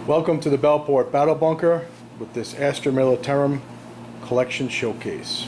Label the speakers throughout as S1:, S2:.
S1: Welcome to the Bellport Battle Bunker with this Astra Militarum Collection Showcase.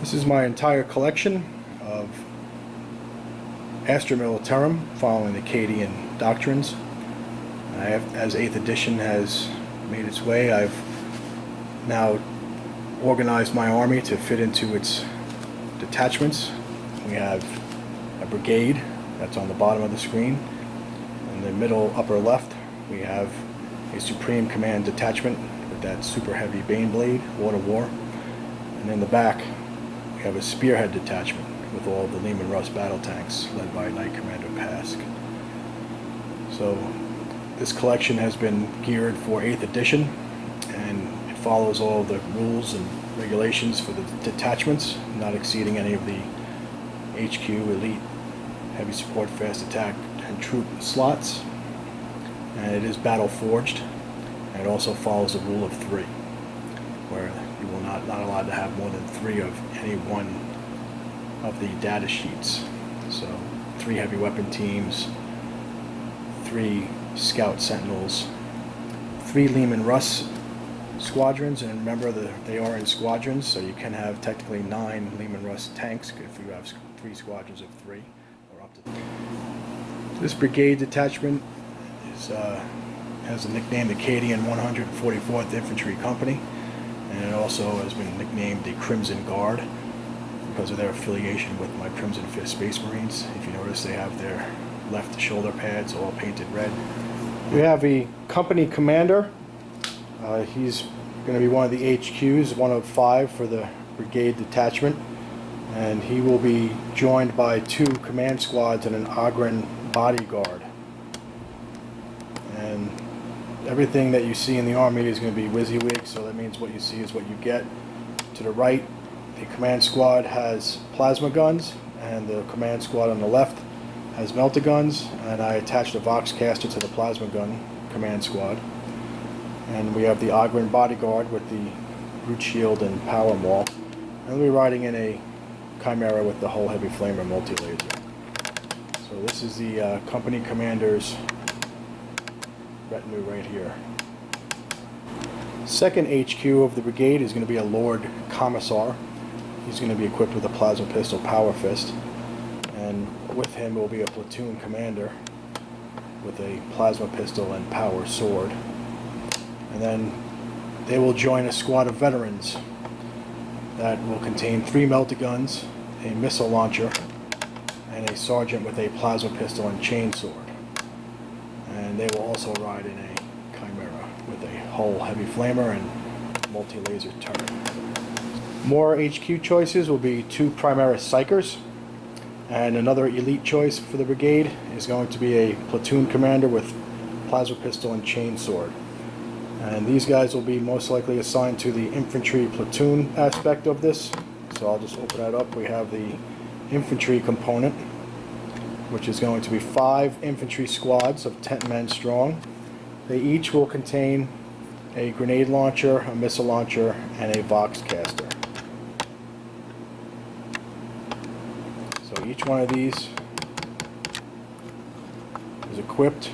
S1: This is my entire collection of Astra Militarum following the CADIAN doctrines. As 8th edition has made its way, I've now organized my army to fit into its detachments. We have a brigade that's on the bottom of the screen. In the middle upper left we have a Supreme Command detachment with that super heavy Baneblade, Water War. And in the back we have a Spearhead detachment with all the Lehman Russ battle tanks led by Knight Commander Pask. So this collection has been geared for 8th edition, and it follows all the rules and regulations for the detachments, not exceeding any of the HQ, Elite, Heavy Support, Fast Attack, and Troop slots. And it is battle forged, and it also follows the rule of 3, where you will not allowed to have more than 3 of any one of the data sheets. So 3 heavy weapon teams, 3 scout sentinels, 3 Lehman Russ squadrons, and remember that they are in squadrons, so you can have technically 9 Lehman Russ tanks if you have 3 squadrons of 3 or up to. This brigade detachment has the nickname the CADIAN 144th Infantry Company, and it also has been nicknamed the Crimson Guard because of their affiliation with my Crimson Fist Space Marines. If you notice, they have their left shoulder pads all painted red. We have a company commander. He's going to be one of the HQs, one of 5 for the brigade detachment, and he will be joined by 2 command squads and an Ogren bodyguard. And everything that you see in the Army is going to be WYSIWYG, so that means what you see is what you get. To the right, the command squad has plasma guns, and the command squad on the left has melta guns, and I attached a Voxcaster to the plasma gun command squad. And we have the Ogren bodyguard with the root shield and power maul, and we'll be riding in a Chimera with the hull heavy flamer multi-laser. So this is the company commander's retinue right here. Second HQ of the brigade is going to be a Lord Commissar. He's going to be equipped with a plasma pistol power fist, and with him will be a platoon commander with a plasma pistol and power sword. And then they will join a squad of veterans that will contain 3 melta guns, a missile launcher, and a sergeant with a plasma pistol and chainsword. And they will also ride in a Chimera with a hull heavy flamer and multi-laser turret. More HQ choices will be 2 Primaris Psychers, and another elite choice for the brigade is going to be a platoon commander with plasma pistol and chainsword. And these guys will be most likely assigned to the infantry platoon aspect of this. So I'll just open that up. We have the infantry component, which is going to be 5 infantry squads of 10 men strong. They each will contain a grenade launcher, a missile launcher, and a Voxcaster. So each one of these is equipped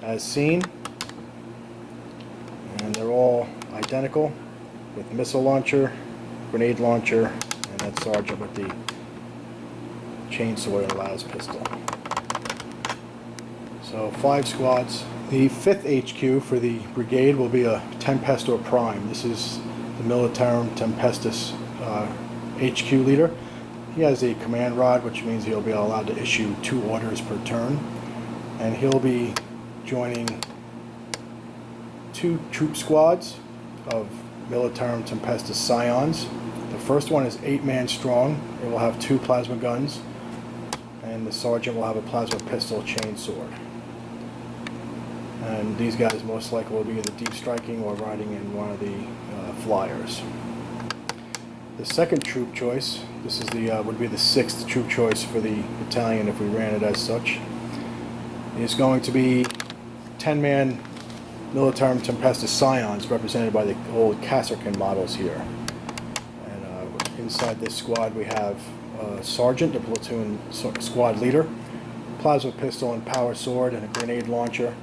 S1: as seen, and they're all identical with missile launcher, grenade launcher, and that sergeant with the chainsword and las pistol. So 5 squads. The 5th HQ for the brigade will be a Tempestor Prime. This is the Militarum Tempestus HQ leader. He has a command rod, which means he'll be allowed to issue 2 orders per turn, and he'll be joining 2 troop squads of Militarum Tempestus Scions. The first one is 8-man strong. It will have 2 plasma guns, and the sergeant will have a plasma pistol chainsword. And these guys most likely will be either deep striking or riding in one of the flyers. The second troop choice, this is the would be the 6th troop choice for the battalion if we ran it as such, is going to be 10-man Militarum Tempestus Scions, represented by the old Kasserkin models here. And inside this squad we have a sergeant, the platoon squad leader, plasma pistol and power sword, and a grenade launcher.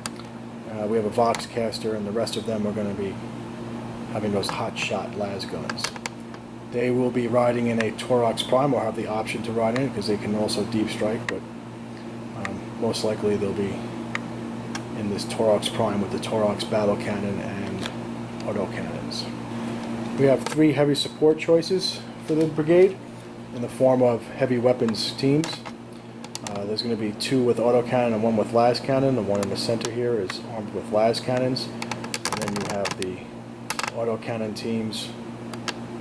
S1: We have a Voxcaster, and the rest of them are going to be having those hot shot las guns. They will be riding in a Torox Prime, or have the option to ride in it, because they can also deep strike, but most likely they'll be in this Torox Prime with the Torox battle cannon and autocannons. We have 3 heavy support choices for the brigade in the form of heavy weapons teams. There's going to be 2 with autocannon and 1 with las cannon. The one in the center here is armed with las cannons. And then you have the autocannon teams.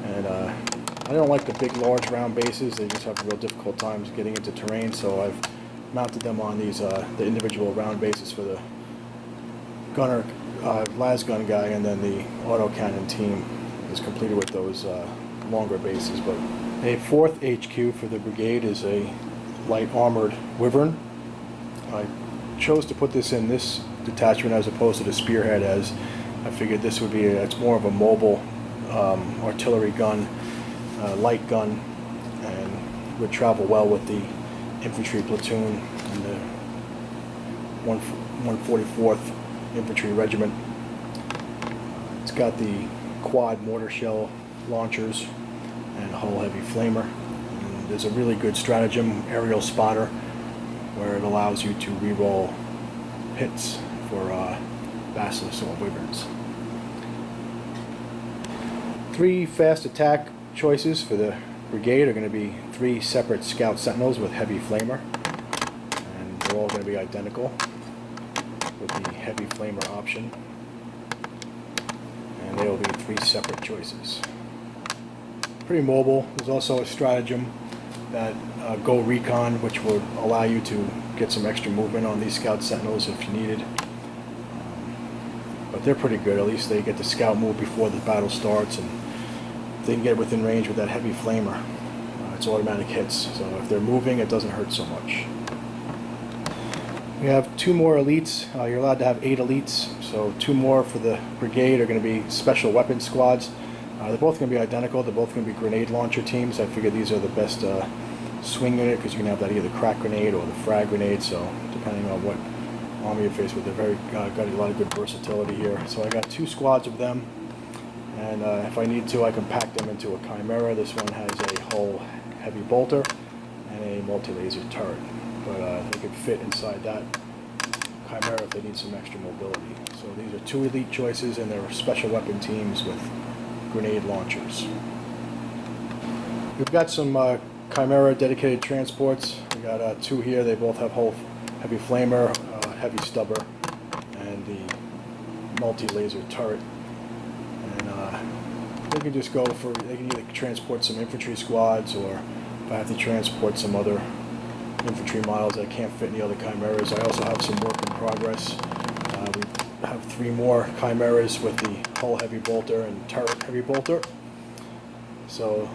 S1: And I don't like the big, large round bases. They just have real difficult times getting into terrain, so I've mounted them on these the individual round bases for the gunner, las gun guy, and then the autocannon team is completed with those longer bases. But a 4th HQ for the brigade is a light armored Wyvern. I chose to put this in this detachment as opposed to the Spearhead, as I figured this would be it's more of a mobile artillery gun, light gun, and would travel well with the infantry platoon and the 144th Infantry Regiment. It's got the quad mortar shell launchers and hull heavy flamer. And there's a really good stratagem, aerial spotter, where it allows you to re-roll hits for basilisks or wyverns. 3 fast attack choices for the brigade are going to be 3 separate scout sentinels with heavy flamer, and they're all going to be identical with the heavy flamer option, and they will be 3 separate choices. Pretty mobile. There's also a stratagem that go recon, which would allow you to get some extra movement on these scout sentinels if you needed. But they're pretty good. At least they get the scout move before the battle starts, and if they can get within range with that heavy flamer, it's automatic hits. So if they're moving, it doesn't hurt so much. We have 2 more elites. You're allowed to have 8 elites, so 2 more for the brigade are going to be special weapons squads. They're both going to be identical. They're both going to be grenade launcher teams. I figure these are the best swing unit, because you can have that either crack grenade or the frag grenade, so depending on what army you're faced with, they're very got a lot of good versatility here. So I got 2 squads of them, and if I need to, I can pack them into a Chimera. This one has a hull heavy bolter and a multi-laser turret, but they could fit inside that Chimera if they need some extra mobility. So these are 2 elite choices, and they're special weapon teams with grenade launchers. We've got some Chimera dedicated transports. We got 2 here. They both have hull heavy flamer, heavy stubber, and the multi-laser turret. And they can just go for, they can either transport some infantry squads, or if I have to transport some other infantry models that can't fit in the other Chimeras. I also have some work in progress. We have 3 more Chimeras with the hull heavy bolter and turret heavy bolter. So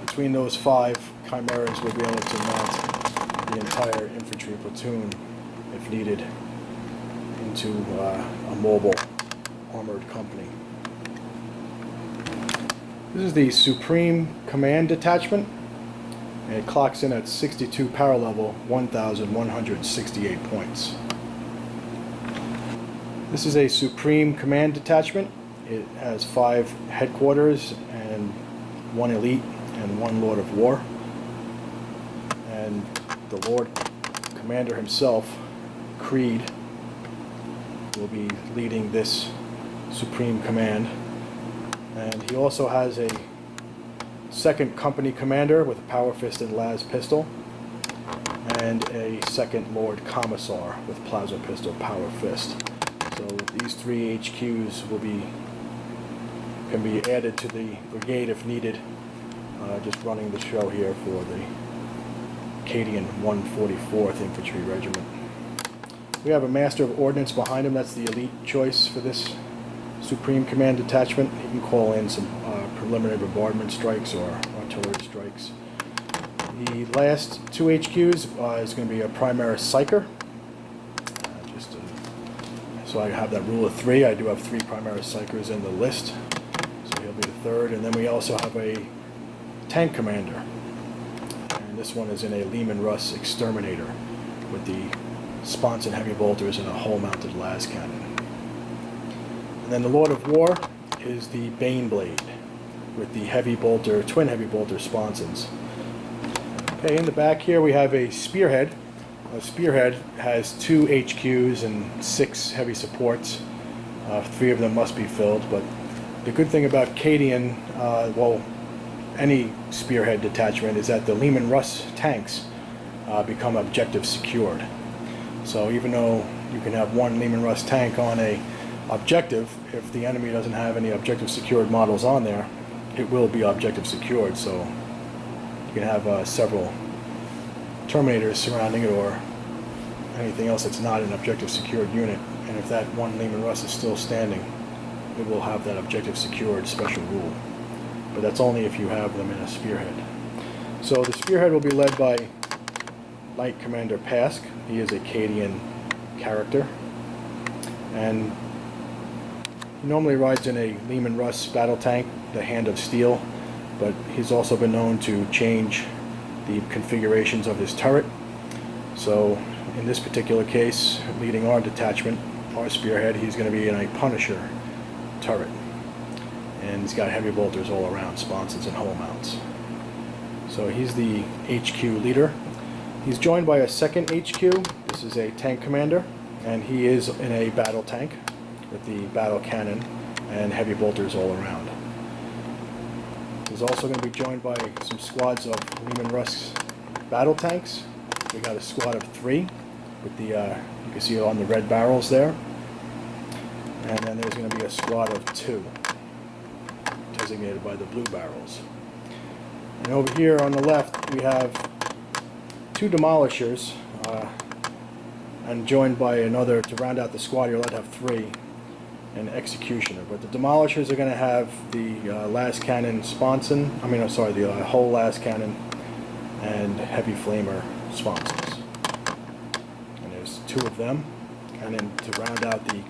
S1: between those 5 Chimeras, we'll be able to mount the entire infantry platoon, if needed, into a mobile armored company. This is the Supreme Command Detachment, and it clocks in at 62 power level, 1,168 points. This is a Supreme Command Detachment. It has 5 headquarters and 1 elite and 1 Lord of War. And the Lord Commander himself, Creed, will be leading this Supreme Command. And he also has a 2nd Company Commander with a Power Fist and Las Pistol, and a 2nd Lord Commissar with Plasma Pistol, Power Fist. So these 3 HQs can be added to the brigade if needed. Just running the show here for the CADIAN 144th Infantry Regiment. We have a Master of Ordnance behind him. That's the elite choice for this Supreme Command Detachment. He can call in some preliminary bombardment strikes or artillery strikes. The last 2 HQs is going to be a Primaris Psyker. So I have that rule of 3. I do have 3 Primaris Psykers in the list, so he'll be the 3rd. And then we also have a Tank Commander, and this one is in a Lehman Russ Exterminator with the sponson heavy bolters and a hull-mounted las cannon. And then the Lord of War is the Baneblade. with the heavy bolter, twin heavy bolter sponsons. Okay, in the back here we have a spearhead. A spearhead has 2 HQs and 6 heavy supports. 3 of them must be filled, but the good thing about CADIAN, well, any spearhead detachment, is that the Lehman Russ tanks become objective secured. So even though you can have one Lehman Russ tank on a objective, if the enemy doesn't have any objective secured models on there, it will be objective secured. So you can have several Terminators surrounding it or anything else that's not an objective secured unit, and if that one Lehman Russ is still standing, it will have that objective secured special rule. But that's only if you have them in a spearhead. So the spearhead will be led by Light Commander Pask. He is a CADIAN character, and he normally rides in a Lehman Russ battle tank, the Hand of Steel, but he's also been known to change the configurations of his turret. So in this particular case, leading our detachment, our spearhead, he's going to be in a Punisher turret, and he's got heavy bolters all around, sponsons and hull mounts. So he's the HQ leader. He's joined by a second HQ. This is a tank commander, and he is in a battle tank with the battle cannon and heavy bolters all around. He's also going to be joined by some squads of Lehman Russ battle tanks. We got a squad of 3 with the, you can see on the red barrels there. And then there's going to be a squad of 2 designated by the blue barrels. And over here on the left we have 2 demolishers, and joined by another, to round out the squad you're allowed to have 3, an executioner. But the demolishers are going to have the last cannon sponson, the whole last cannon and heavy flamer sponsons. And there's 2 of them. And then to round out the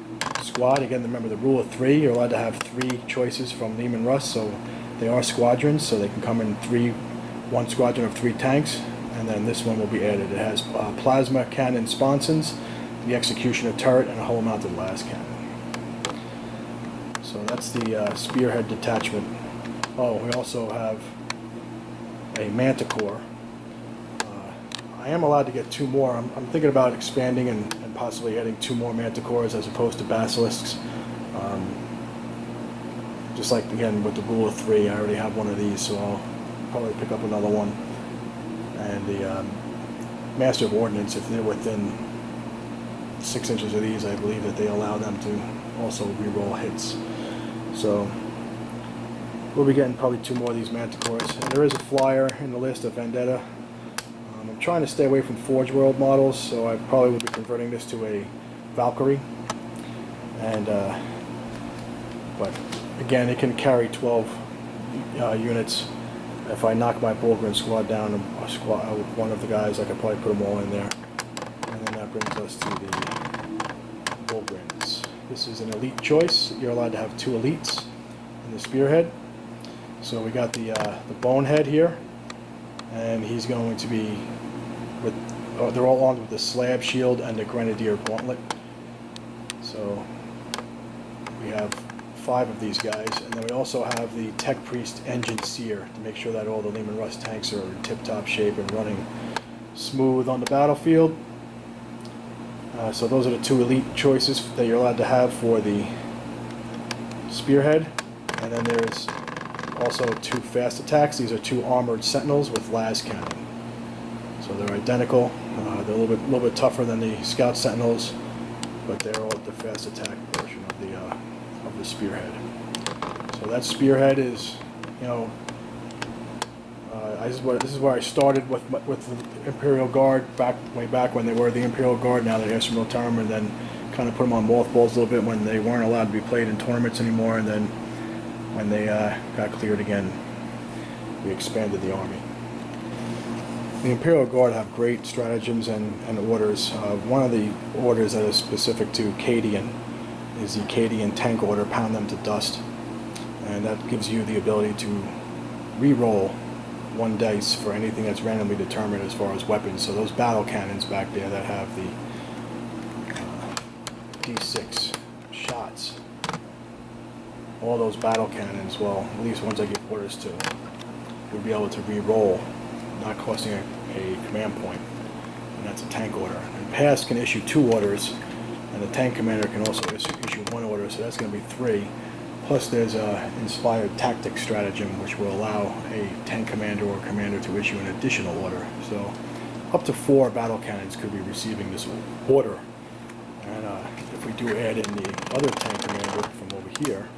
S1: squad, again, remember the rule of 3, you're allowed to have 3 choices from Lehman Russ, so they are squadrons, so they can come in 1 squadron of 3 tanks, and then this one will be added. It has plasma cannon sponsons, the executioner turret, and a hull mounted last cannon. So that's the spearhead detachment. Oh, we also have a manticore. I am allowed to get 2 more. I'm thinking about expanding and possibly adding 2 more manticores as opposed to basilisks. Just like, again, with the rule of 3, I already have one of these, so I'll probably pick up another one. And the Master of Ordnance, if they're within 6 inches of these, I believe that they allow them to also re-roll hits. So we'll be getting probably 2 more of these manticores. And there is a flyer in the list of Vendetta. I'm trying to stay away from Forge World models, so I probably will be converting this to a Valkyrie. And but again, it can carry 12 units. If I knock my Bullgrin squad down, one of the guys, I could probably put them all in there. And then that brings us to the Bullgrins. This is an elite choice. You're allowed to have 2 elites in the spearhead. So we got the Bonehead here, and he's going to be with. They're all armed with the Slab Shield and the Grenadier Gauntlet. So we have 5 of these guys, and then we also have the Tech Priest Engine Seer to make sure that all the Lehman Russ tanks are in tip-top shape and running smooth on the battlefield. So those are the 2 elite choices that you're allowed to have for the spearhead. And then there's also 2 fast attacks. These are 2 armored sentinels with las cannon. So they're identical. They're a little bit tougher than the scout sentinels, but they're all the fast attack version of the spearhead. So that spearhead is, you know, this is where I started with the Imperial Guard way back when they were the Imperial Guard. Now they're Astra Militarum, and then kind of put them on mothballs a little bit when they weren't allowed to be played in tournaments anymore, and then when they got cleared again, we expanded the army. The Imperial Guard have great stratagems and orders. One of the orders that is specific to CADIAN is the CADIAN tank order, pound them to dust, and that gives you the ability to re-roll 1 dice for anything that's randomly determined as far as weapons. So those battle cannons back there that have the D6 shots, all those battle cannons, well, at least ones I give orders to, would be able to re-roll, not costing a command point, and that's a tank order. And PASS can issue 2 orders, and the tank commander can also issue 1 order, so that's going to be 3. Plus there's a inspired tactics stratagem which will allow a tank commander or commander to issue an additional order. So up to 4 battle cannons could be receiving this order. And if we do add in the other tank commander from over here,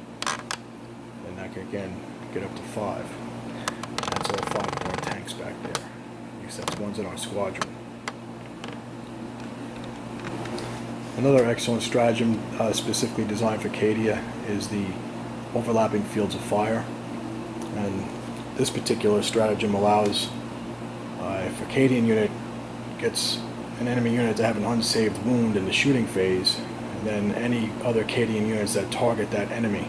S1: then that can again get up to 5. And that's all 5 more tanks back there, except ones in our squadron. Another excellent stratagem specifically designed for CADIA is the overlapping fields of fire. And this particular stratagem allows if a CADIAN unit gets an enemy unit to have an unsaved wound in the shooting phase, and then any other CADIAN units that target that enemy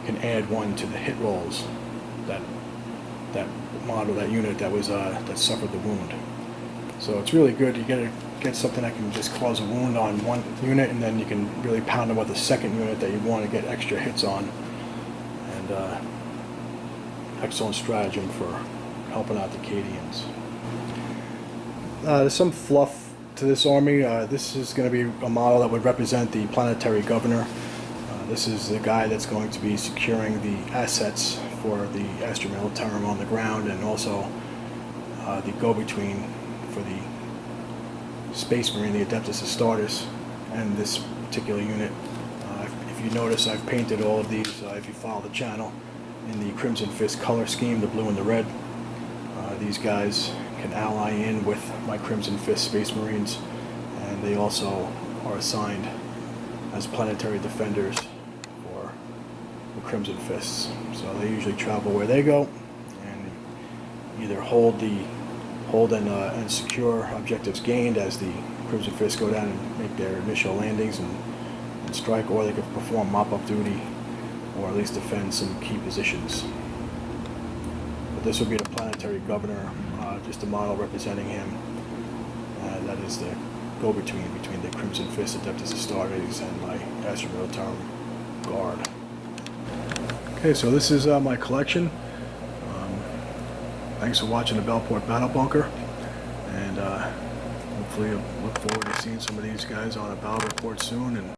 S1: can add 1 to the hit rolls that unit that suffered the wound. So it's really good. You get something that can just cause a wound on 1 unit, and then you can really pound them with a second unit that you want to get extra hits on. And excellent stratagem for helping out the CADIANs. There's some fluff to this army. This is going to be a model that would represent the planetary governor. This is the guy that's going to be securing the assets for the Astra Militarum on the ground, and also the go-between for the Space Marine, the Adeptus Astartes, and this particular unit. If you notice, I've painted all of these, if you follow the channel, in the Crimson Fist color scheme, the blue and the red. These guys can ally in with my Crimson Fist Space Marines, and they also are assigned as planetary defenders for the Crimson Fists. So they usually travel where they go and either hold and secure objectives gained as the Crimson Fists go down and make their initial landings and strike, or they can perform mop-up duty, or at least defend some key positions. But this would be the planetary governor, just a model representing him. That is the go-between between the Crimson Fist Adeptus Astartes and my Astra Militarum Guard. Okay, so this is my collection. Thanks for watching the Bellport Battle Bunker, and hopefully you'll look forward to seeing some of these guys on a battle report soon. And